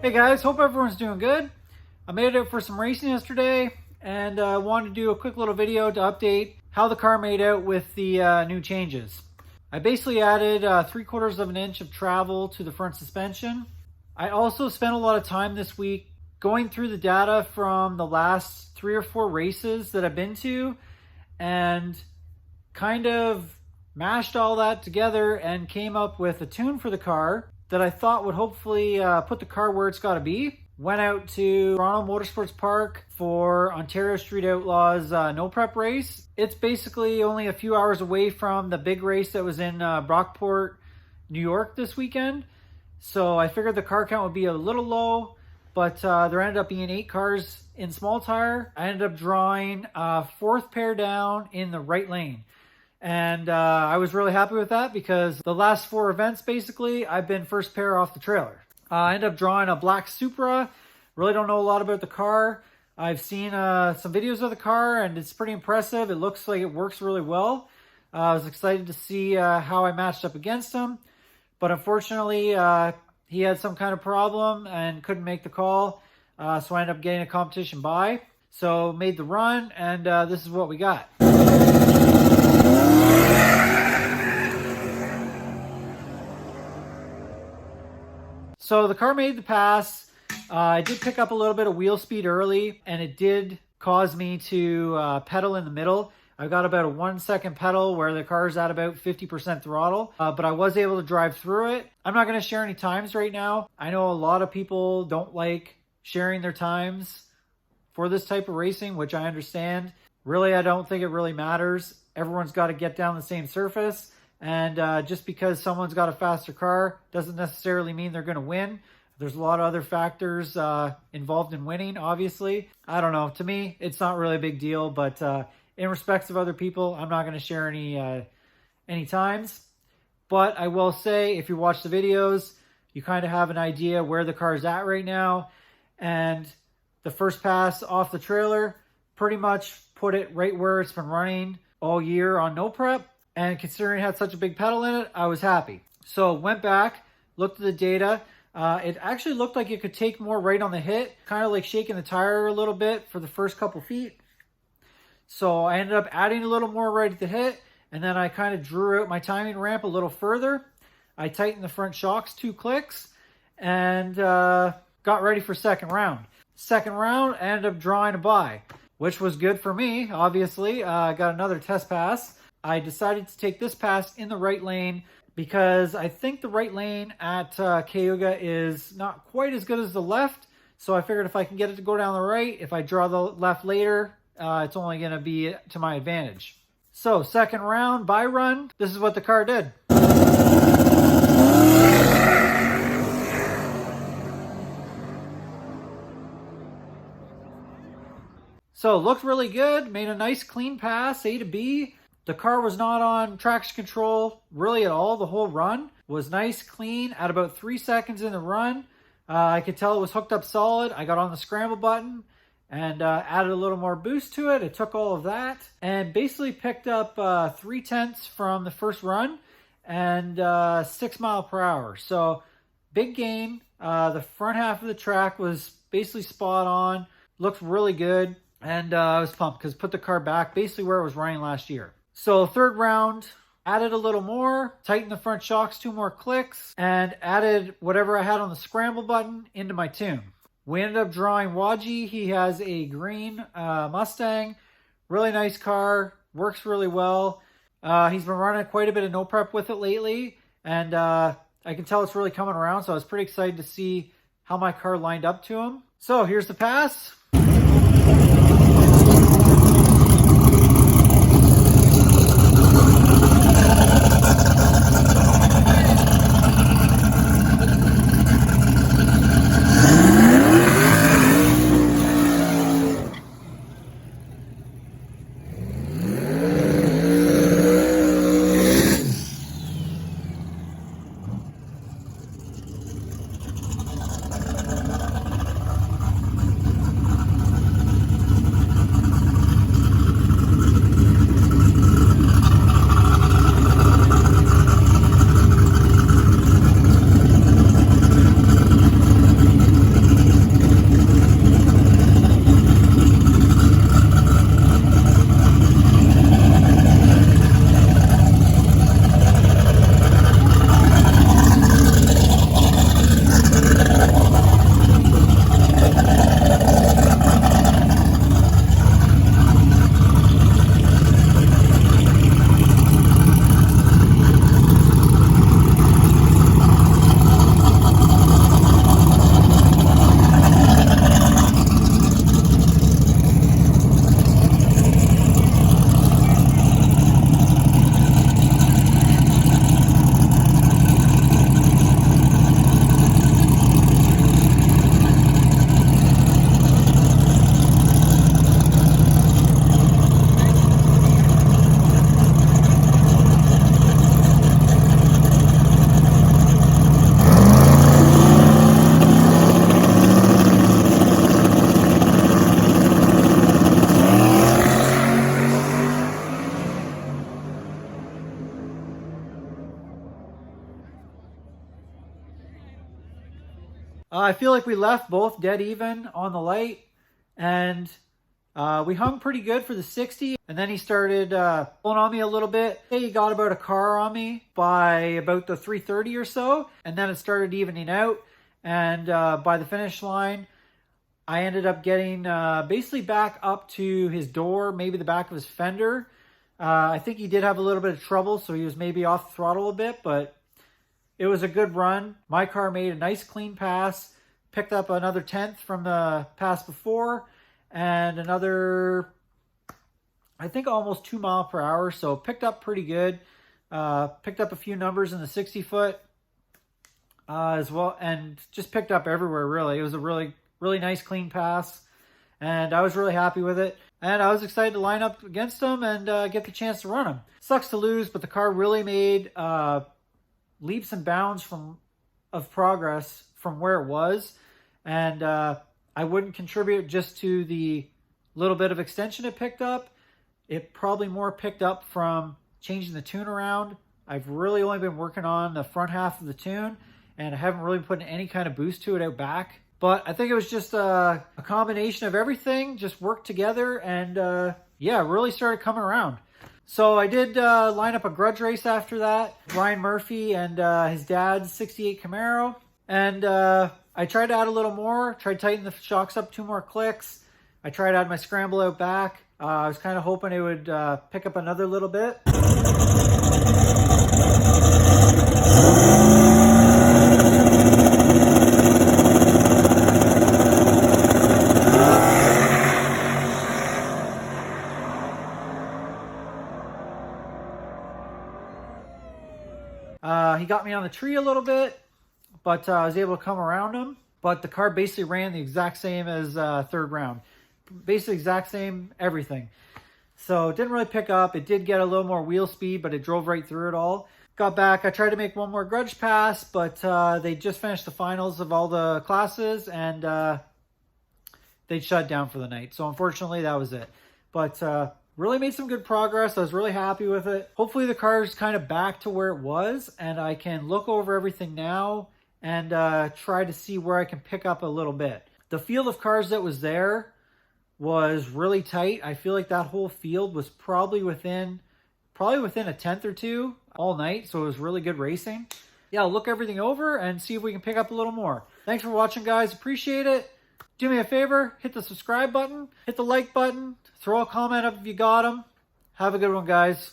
Hey guys, hope everyone's doing good. I made it out for some racing yesterday and wanted to do a quick little video to update how the car made out with the new changes. I basically added 3/4 of an inch of travel to the front suspension. I also spent a lot of time this week going through the data from the last 3 or 4 races that I've been to and kind of mashed all that together and came up with a tune for the car that I thought would hopefully put the car where it's got to be. Went out to Toronto Motorsports Park for Ontario Street Outlaws no prep race. It's basically only a few hours away from the big race that was in Brockport, New York this weekend. So I figured the car count would be a little low, but there ended up being 8 cars in small tire. I ended up drawing 4th pair down in the right lane. And I was really happy with that because the last 4 events, basically, I've been first pair off the trailer. I ended up drawing a black Supra. Really don't know a lot about the car. I've seen some videos of the car and it's pretty impressive. It looks like it works really well. I was excited to see how I matched up against him. But unfortunately, he had some kind of problem and couldn't make the call. So I ended up getting a competition bye. So made the run and this is what we got. So the car made the pass. I did pick up a little bit of wheel speed early, and it did cause me to pedal in the middle. I got about a 1 second pedal where the car's at about 50% throttle, but I was able to drive through it. I'm not going to share any times right now. I know a lot of people don't like sharing their times for this type of racing, which I understand. Really, I don't think it really matters. Everyone's got to get down the same surface. And just because someone's got a faster car doesn't necessarily mean they're going to win. There's a lot of other factors involved in winning, obviously. I don't know. To me, it's not really a big deal. But in respects of other people, I'm not going to share any times. But I will say, if you watch the videos, you kind of have an idea where the car is at right now. And the first pass off the trailer pretty much put it right where it's been running all year on no prep. And considering it had such a big pedal in it, I was happy. So went back, looked at the data. It actually looked like it could take more right on the hit, kind of like shaking the tire a little bit for the first couple feet. So I ended up adding a little more right at the hit, and then I kind of drew out my timing ramp a little further. I tightened the front shocks 2 clicks and got ready for second round. Second round, I ended up drawing a bye, which was good for me, obviously. I got another test pass. I decided to take this pass in the right lane because I think the right lane at Cayuga is not quite as good as the left. So I figured if I can get it to go down the right, if I draw the left later, it's only going to be to my advantage. So second round, bye run. This is what the car did. So looked really good. Made a nice clean pass, A to B. The car was not on traction control really at all. The whole run was nice, clean. At about 3 seconds in the run, I could tell it was hooked up solid. I got on the scramble button and added a little more boost to it. It took all of that and basically picked up 3/10 from the first run and 6 mph. So big gain. The front half of the track was basically spot on. Looked really good. And I was pumped because put the car back basically where it was running last year. So third round, added a little more, tightened the front shocks 2 more clicks, and added whatever I had on the scramble button into my tune. We ended up drawing Waji. He has a green Mustang. Really nice car. Works really well. He's been running quite a bit of no prep with it lately. And I can tell it's really coming around. So I was pretty excited to see how my car lined up to him. So here's the pass. I feel like we left both dead even on the light, and we hung pretty good for the 60, and then he started pulling on me a little bit. He got about a car on me by about the 3:30 or so, and then it started evening out, and by the finish line, I ended up getting basically back up to his door, maybe the back of his fender. I think he did have a little bit of trouble, so he was maybe off the throttle a bit, but it was a good run. My car made a nice clean pass, picked up another 10th from the pass before, and another, I think, almost 2 miles per hour. So picked up pretty good. Picked up a few numbers in the 60 foot as well, and just picked up everywhere, really. It was a really nice clean pass, and I was really happy with it. And I was excited to line up against him and get the chance to run him. Sucks to lose, but the car really made leaps and bounds of progress from where it was. And I wouldn't contribute just to the little bit of extension it picked up. It probably more picked up from changing the tune around. I've really only been working on the front half of the tune, and I haven't really put any kind of boost to it out back. But I think it was just a combination of everything, just worked together, and yeah, really started coming around. So I did line up a grudge race after that, Ryan Murphy and his dad's 68 Camaro. And I tried to add a little more, tried to tighten the shocks up 2 more clicks. I tried to add my scramble out back. I was kind of hoping it would pick up another little bit. He got me on the tree a little bit, but I was able to come around him. But the car basically ran the exact same as third round. Basically exact same everything. So it didn't really pick up. It did get a little more wheel speed, but it drove right through it all. Got back. I tried to make one more grudge pass, but they just finished the finals of all the classes, and they shut down for the night. So unfortunately, that was it. But really made some good progress. I was really happy with it. Hopefully the car is kind of back to where it was, and I can look over everything now and try to see where I can pick up a little bit. The field of cars that was there was really tight. I feel like that whole field was probably within a tenth or two all night, so it was really good racing. Yeah, I'll look everything over and see if we can pick up a little more. Thanks for watching, guys. Appreciate it. Do me a favor, hit the subscribe button, hit the like button, throw a comment up if you got them. Have a good one, guys.